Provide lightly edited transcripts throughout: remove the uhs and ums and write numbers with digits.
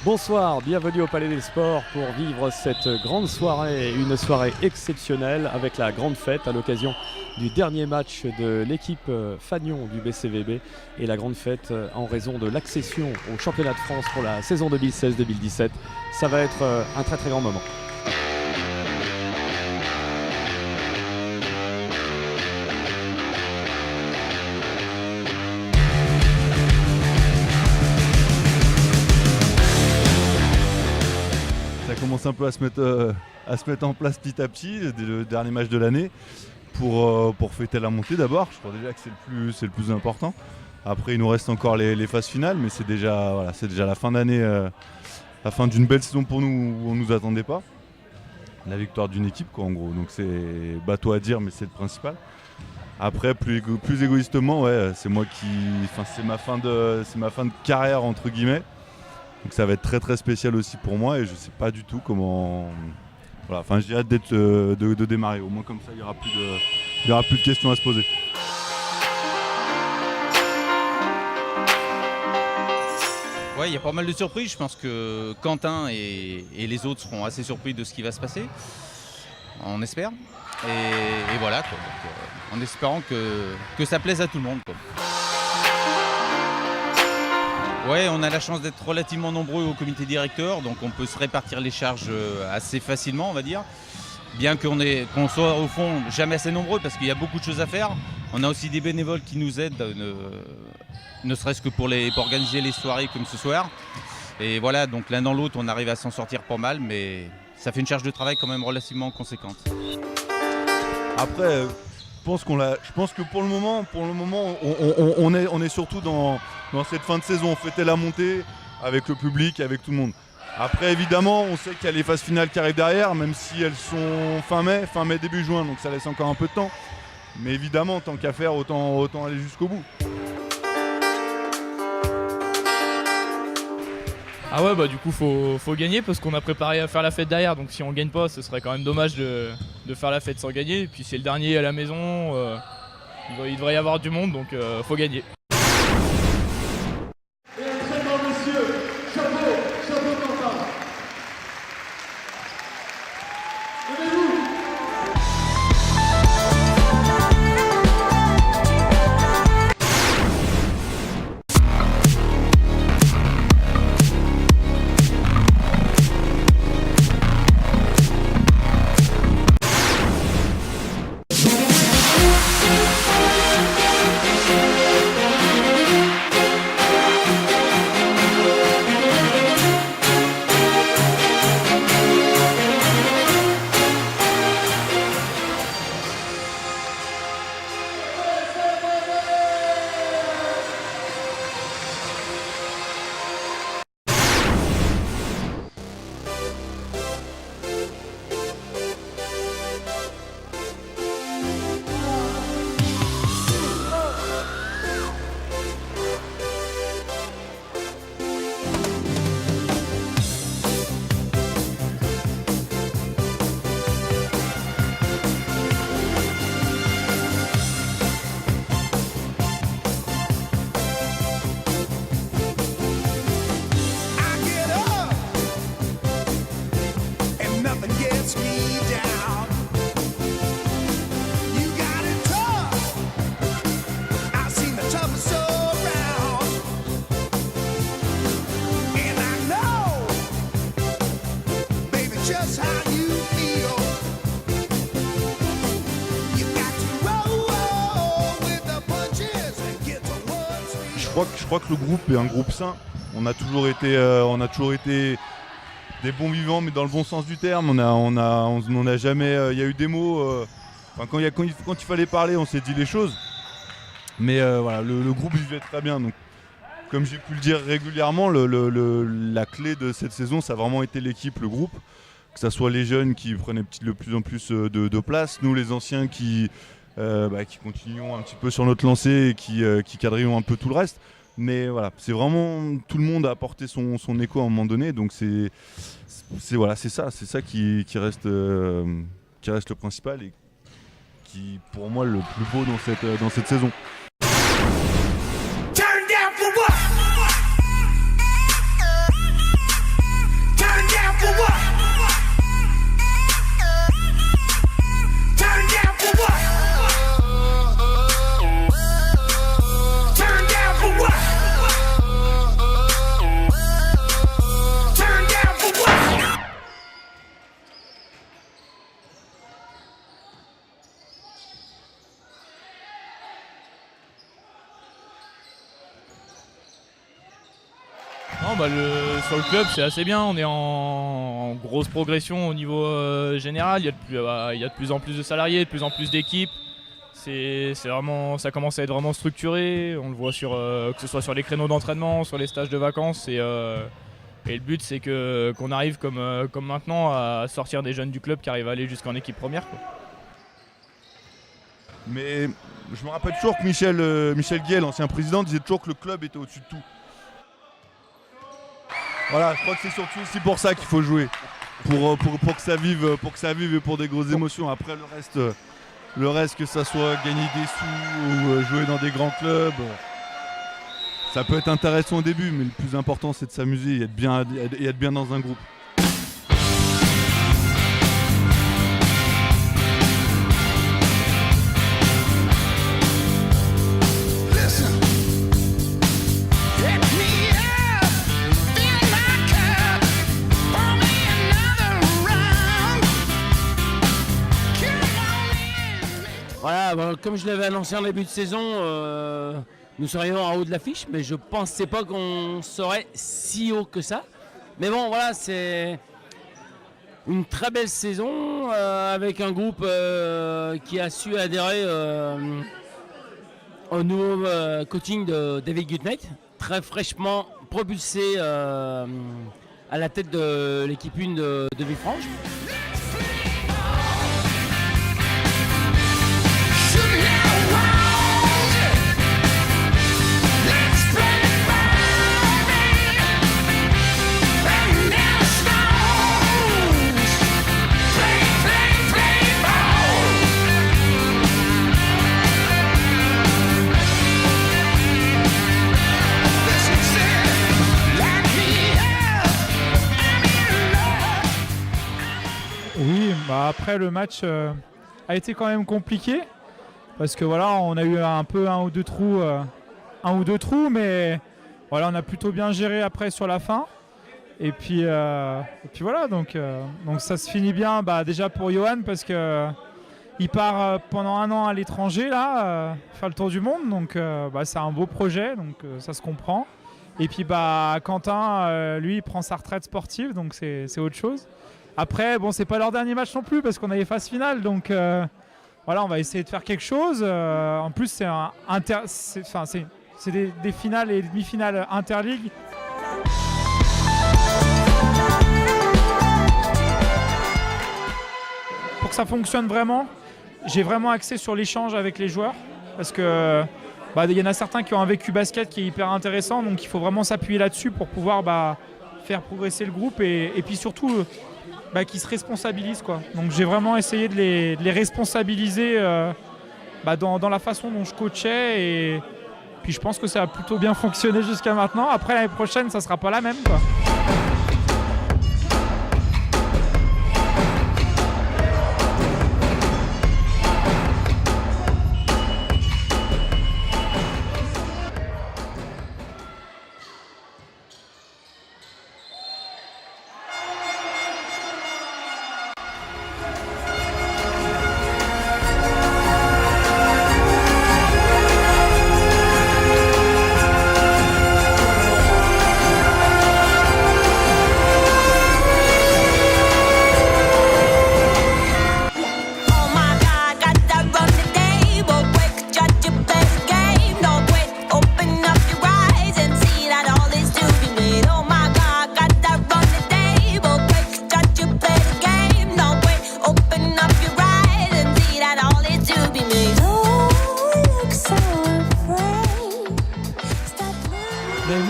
Bonsoir, bienvenue au Palais des Sports pour vivre cette grande soirée, une soirée exceptionnelle avec la grande fête à l'occasion du dernier match de l'équipe Fagnon du BCVB et la grande fête en raison de l'accession au championnat de France pour la saison 2016-2017. Ça va être un très très grand moment. Ça commence un peu à se mettre en place petit à petit, le dernier match de l'année, pour fêter la montée d'abord. Je crois déjà que c'est le plus important. Après, il nous reste encore les phases finales, mais c'est déjà la fin d'année, la fin d'une belle saison pour nous où on ne nous attendait pas. La victoire d'une équipe, quoi, en gros. Donc c'est bateau à dire, mais c'est le principal. Après, plus égoïstement, ouais, c'est ma fin de carrière entre guillemets. Donc ça va être très très spécial aussi pour moi et je sais pas du tout comment. Voilà, enfin j'ai hâte de démarrer. Au moins comme ça il y aura plus de questions à se poser. Ouais, il y a pas mal de surprises. Je pense que Quentin et les autres seront assez surpris de ce qui va se passer. On espère. Et voilà, quoi. Donc, en espérant que ça plaise à tout le monde, quoi. Ouais, on a la chance d'être relativement nombreux au comité directeur, donc on peut se répartir les charges assez facilement, on va dire. Bien qu'on soit au fond jamais assez nombreux parce qu'il y a beaucoup de choses à faire. On a aussi des bénévoles qui nous aident, ne serait-ce que pour organiser les soirées comme ce soir. Et voilà, donc l'un dans l'autre, on arrive à s'en sortir pas mal, mais ça fait une charge de travail quand même relativement conséquente. Après, je pense que pour le moment, on est surtout dans cette fin de saison. On fêtait la montée avec le public, avec tout le monde. Après, évidemment, on sait qu'il y a les phases finales qui arrivent derrière, même si elles sont fin mai, début juin, donc ça laisse encore un peu de temps. Mais évidemment, tant qu'à faire, autant aller jusqu'au bout. Ah ouais, bah du coup faut gagner parce qu'on a préparé à faire la fête derrière, donc si on gagne pas ce serait quand même dommage de faire la fête sans gagner. Et puis c'est le dernier à la maison, il devrait y avoir du monde, donc faut gagner. Et un très grand monsieur, chapeau Quentin. Levez-vous. Je crois que le groupe est un groupe sain. On a toujours été des bons vivants, mais dans le bon sens du terme. On n'a jamais. Il y a eu des mots. Quand il fallait parler, on s'est dit les choses. Mais voilà, le groupe vivait très bien. Donc, comme j'ai pu le dire régulièrement, la clé de cette saison, ça a vraiment été l'équipe, le groupe. Que ce soit les jeunes qui prenaient de plus en plus de place, nous les anciens qui continuons un petit peu sur notre lancée et qui quadrillons un peu tout le reste. Mais voilà, c'est vraiment tout le monde a apporté son écho à un moment donné, donc c'est ça qui reste le principal et qui pour moi le plus beau dans cette saison. Non, sur le club, c'est assez bien. On est en grosse progression au niveau général. Il y a de plus en plus de salariés, de plus en plus d'équipes. Ça commence à être vraiment structuré. On le voit que ce soit sur les créneaux d'entraînement, sur les stages de vacances. Et le but, c'est qu'on arrive comme maintenant à sortir des jeunes du club qui arrivent à aller jusqu'en équipe première, quoi. Mais je me rappelle toujours que Michel Guillet, l'ancien président, disait toujours que le club était au-dessus de tout. Voilà, je crois que c'est surtout aussi pour ça qu'il faut jouer. Pour que ça vive et pour des grosses émotions. Après le reste, que ça soit gagner des sous ou jouer dans des grands clubs, ça peut être intéressant au début, mais le plus important c'est de s'amuser et être bien dans un groupe. Voilà, bon, comme je l'avais annoncé en début de saison, nous serions en haut de l'affiche, mais je ne pensais pas qu'on serait si haut que ça. Mais bon, voilà, c'est une très belle saison avec un groupe qui a su adhérer au nouveau coaching de David Gutnight, très fraîchement propulsé à la tête de l'équipe 1 de Villefranche. Oui, après le match a été quand même compliqué parce que voilà, on a eu un ou deux trous, mais voilà, on a plutôt bien géré après sur la fin. Et puis voilà, donc ça se finit bien, déjà pour Johan parce que il part pendant 1 an à l'étranger là, faire le tour du monde, donc c'est un beau projet, donc ça se comprend. Et puis Quentin, lui, il prend sa retraite sportive, donc c'est autre chose. Après, bon, c'est pas leur dernier match non plus parce qu'on a les phases finales, donc voilà, on va essayer de faire quelque chose. En plus, c'est des finales et demi-finales interligue. Pour que ça fonctionne vraiment, j'ai vraiment axé sur l'échange avec les joueurs parce que il y en a certains qui ont un vécu basket qui est hyper intéressant, donc il faut vraiment s'appuyer là-dessus pour pouvoir faire progresser le groupe et puis surtout qui se responsabilisent, quoi. Donc j'ai vraiment essayé de les responsabiliser dans la façon dont je coachais et puis je pense que ça a plutôt bien fonctionné jusqu'à maintenant. Après l'année prochaine ça sera pas la même, quoi.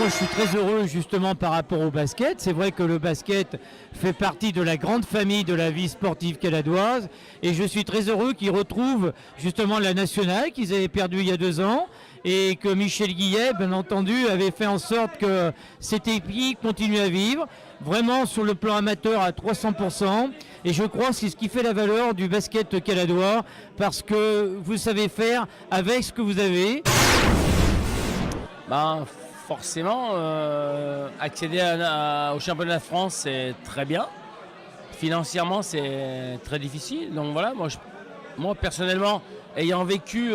Je suis très heureux justement par rapport au basket. C'est vrai que le basket fait partie de la grande famille de la vie sportive caladoise et je suis très heureux qu'ils retrouvent justement la nationale qu'ils avaient perdue il y a 2 ans et que Michel Guillet, bien entendu, avait fait en sorte que cette équipe continue à vivre vraiment sur le plan amateur à 300%. Et je crois que c'est ce qui fait la valeur du basket caladois parce que vous savez faire avec ce que vous avez. Forcément, accéder au championnat de France, c'est très bien. Financièrement, c'est très difficile. Donc voilà, moi personnellement, ayant vécu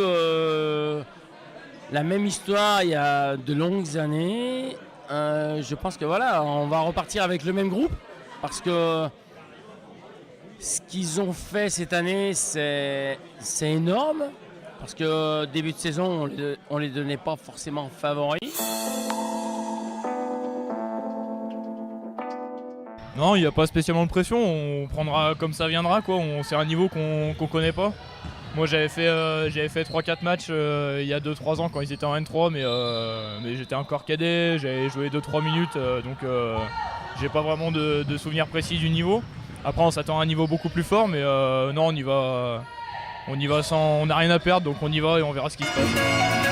la même histoire il y a de longues années, Je pense que voilà, on va repartir avec le même groupe parce que ce qu'ils ont fait cette année, c'est énorme. Parce que début de saison, on les donnait pas forcément favoris. Non, il n'y a pas spécialement de pression, on prendra comme ça viendra, quoi. C'est un niveau qu'on connaît pas. Moi j'avais fait 3-4 matchs il y a 2-3 ans quand ils étaient en N3, mais j'étais encore cadet, j'avais joué 2-3 minutes, donc j'ai pas vraiment de souvenirs précis du niveau. Après on s'attend à un niveau beaucoup plus fort, mais non, on y va sans, on n'a rien à perdre, donc on y va et on verra ce qui se passe.